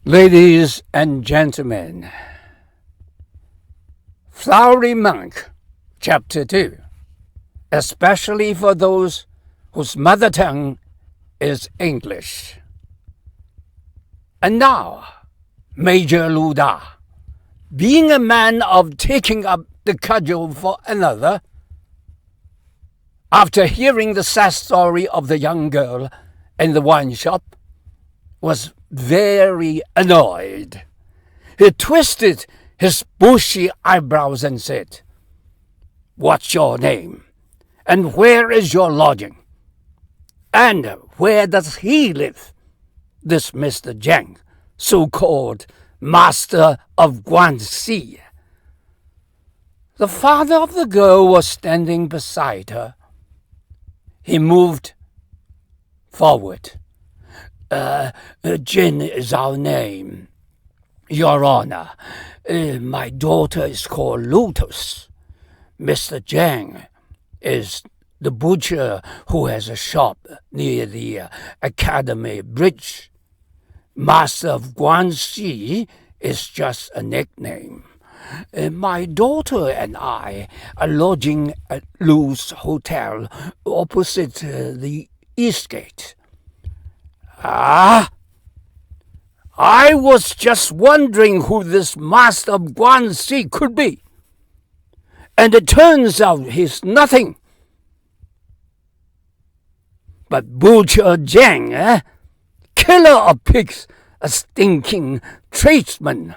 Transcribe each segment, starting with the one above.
Ladies and gentlemen, Flowery Monk, Chapter 2, especially for those whose mother tongue is English. And now, Major Lu Da, being a man of taking up the cudgel for another, after hearing the sad story of the young girl in the wine shop, was very annoyed. He twisted his bushy eyebrows and said, "What's your name? And where is your lodging? And where does he live, this Mr. Jiang, so-called master of Guanxi?" The father of the girl was standing beside her. He moved forward. Jin is our name, Your Honor. My daughter is called Lotus. Mr. Jiang is the butcher who has a shop near the Academy Bridge. Master of Guanxi is just a nickname. My daughter and I are lodging at Lu's Hotel opposite the East Gate. Ah, I was just wondering who this master of Guanxi could be. And it turns out he's nothing but Butcher Jiang, killer of pigs, a stinking tradesman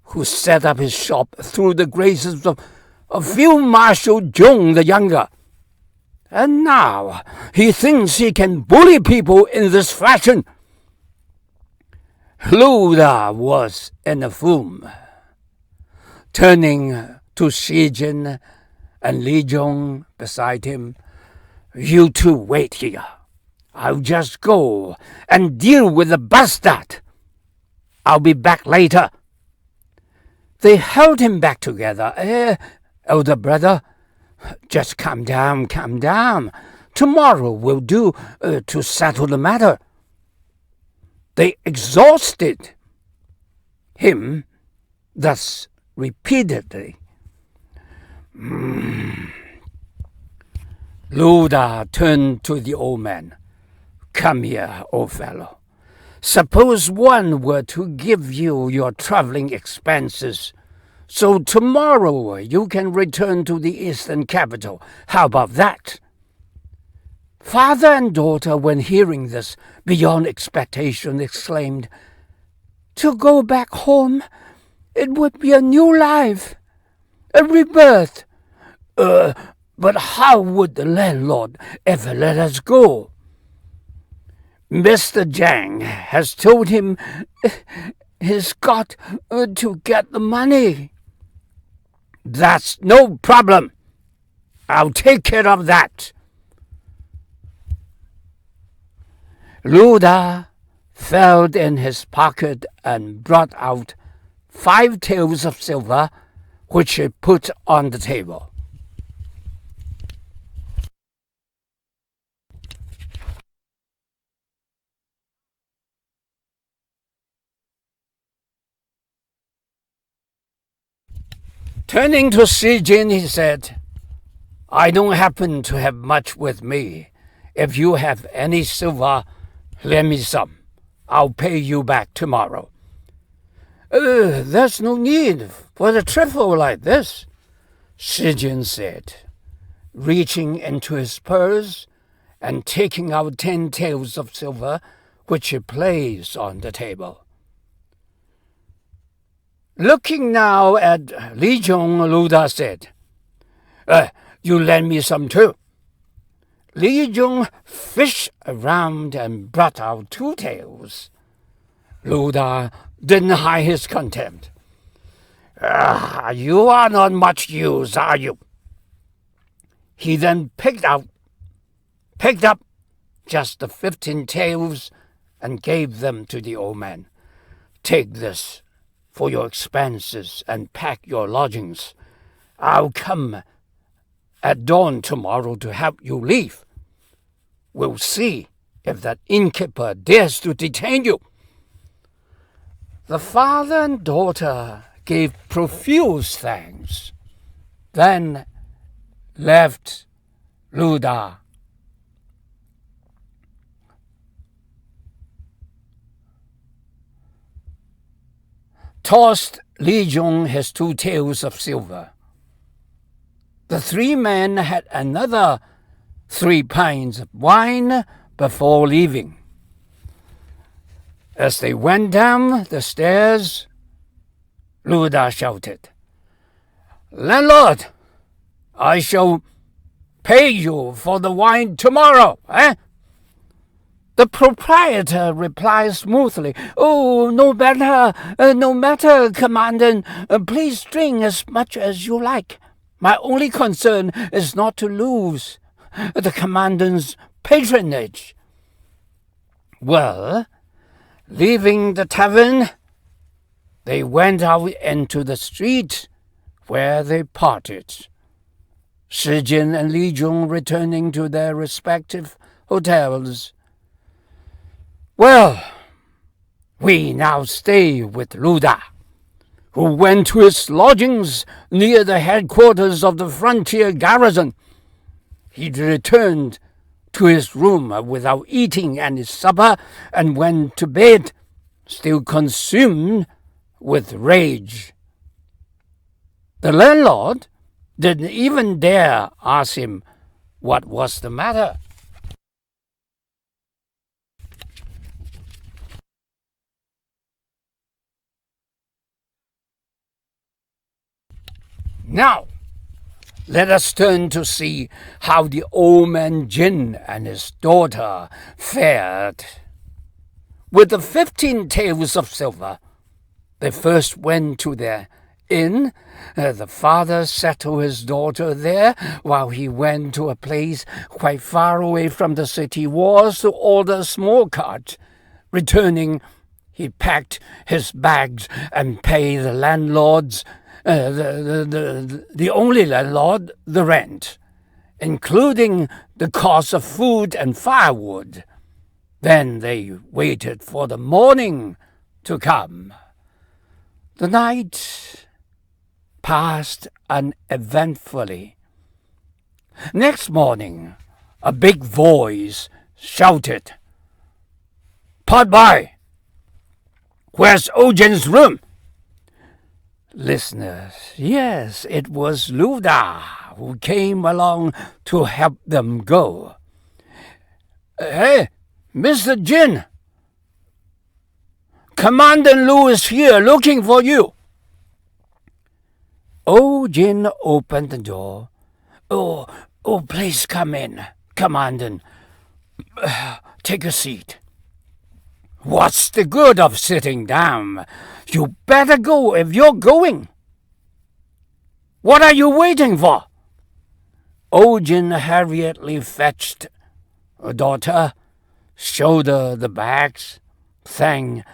who set up his shop through the graces of Field Marshal Zhong the Younger. And now he thinks he can bully people in this fashion. Lu Da was in a fume. Turning to Xi Jin and Li Zhong beside him, "You two wait here. I'll just go and deal with the bastard. I'll be back later." They held him back together. Elder brother, just calm down, calm down. Tomorrow will do to settle the matter. They exhausted him thus repeatedly. Lu Da turned to the old man. "Come here, old fellow. Suppose one were to give you your traveling expenses, so tomorrow you can return to the eastern capital. How about that?" Father and daughter, when hearing this, beyond expectation, exclaimed, "To go back home, it would be a new life, a rebirth. But how would the landlord ever let us go?" "Mr. Jiang has told him he's got to get the money." "That's no problem. I'll take care of that." Lu Da felt in his pocket and brought out 5 taels of silver, which he put on the table. Turning to Xi Jin, he said, "I don't happen to have much with me. If you have any silver, lend me some. I'll pay you back tomorrow." "There's no need for a trifle like this," Xi Jin said, reaching into his purse and taking out 10 taels of silver, which he placed on the table. Looking now at Li Zhong, Lu Da said, "You lend me some too." Li Zhong fished around and brought out 2 taels. Lu Da didn't hide his contempt. "You are not much use, are you?" He then picked up just the 15 taels and gave them to the old man. "Take this for your expenses and pack your lodgings. I'll come at dawn tomorrow to help you leave. We'll see if that innkeeper dares to detain you." The father and daughter gave profuse thanks, then left Luda. Tossed Li Zhong his 2 taels of silver. The 3 men had another 3 pints of wine before leaving. As they went down the stairs, Luda shouted, "Landlord, I shall pay you for the wine tomorrow, eh?" The proprietor replied smoothly, "Oh, no matter, Commandant. Please drink as much as you like. My only concern is not to lose the Commandant's patronage." Well, leaving the tavern, they went out into the street, where they parted. Shi Jin and Li Zhong returning to their respective hotels. Well, we now stay with Luda, who went to his lodgings near the headquarters of the frontier garrison. He returned to his room without eating any supper and went to bed, still consumed with rage. The landlord didn't even dare ask him what was the matter. Now, let us turn to see how the old man Jin and his daughter fared. With the 15 taels of silver, they first went to their inn. The father settled his daughter there, while he went to a place quite far away from the city walls to order a small cart. Returning, he packed his bags and paid the landlord's the only landlord, the rent, including the cost of food and firewood. Then they waited for the morning to come. The night passed uneventfully. Next morning, a big voice shouted, "Podby, where's Ojin's room?" Listeners, yes, it was Luda who came along to help them go. "Hey, Mr. Jin, Commandant Lu is here looking for you." Jin opened the door. Oh, please come in, Commandant. Take a seat." "What's the good of sitting down? You better go if you're going." "What are you waiting for?" Jin hurriedly fetched a daughter, showed her the bags, thanked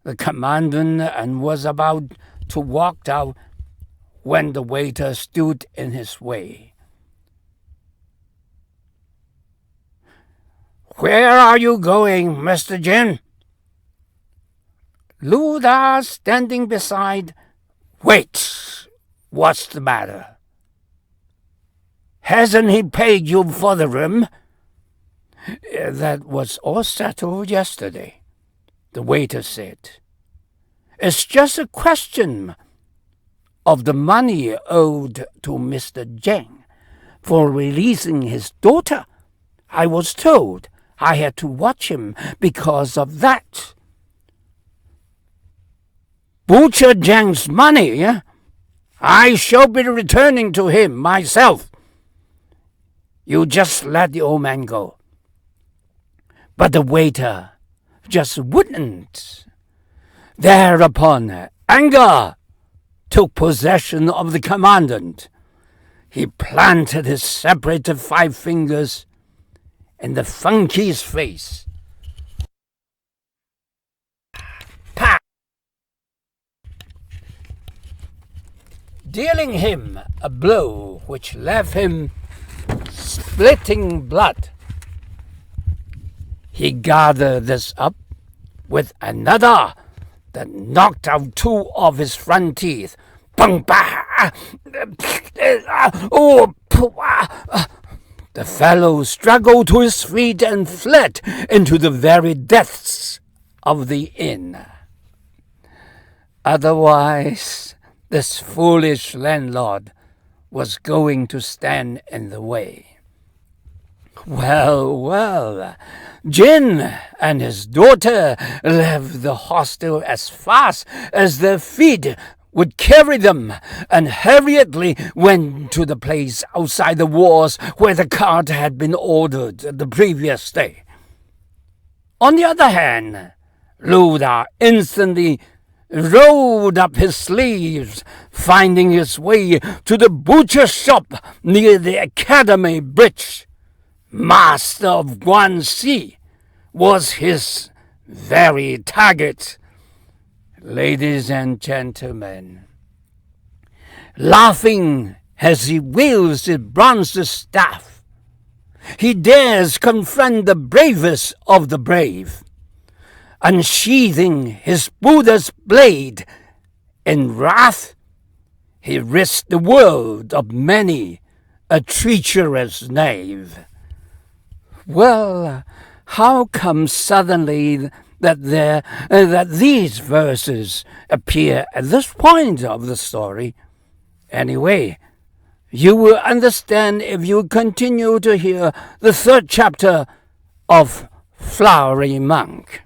the Commandant, and was about to walk out when the waiter stood in his way. "Where are you going, Mr. Jin?" Luda standing beside. "Wait, what's the matter? Hasn't he paid you for the room?" "That was all settled yesterday," the waiter said. "It's just a question of the money owed to Mr. Zhang for releasing his daughter. I was told I had to watch him because of that." "Butcher Zhang's money, eh? I shall be returning to him myself. You just let the old man go." But the waiter just wouldn't. Thereupon, anger took possession of the Commandant. He planted his separated 5 fingers in the funkie's face. Pa! Dealing him a blow which left him splitting blood. He gathered this up with another that knocked out 2 of his front teeth. Bang, bah! Oh, the fellow struggled to his feet and fled into the very depths of the inn. Otherwise, this foolish landlord was going to stand in the way. Well, Jin and his daughter left the hostel as fast as their feet would carry them, and hurriedly went to the place outside the walls where the cart had been ordered the previous day. On the other hand, Lu Da instantly rolled up his sleeves, finding his way to the butcher's shop near the Academy Bridge. Master of Guanxi was his very target. Ladies and gentlemen, laughing as he wields his bronze staff, he dares confront the bravest of the brave. Unsheathing his Buddha's blade, in wrath, he risked the world of many a treacherous knave. Well, how come suddenly that these verses appear at this point of the story? Anyway, you will understand if you continue to hear the 3rd chapter of Flowery Monk.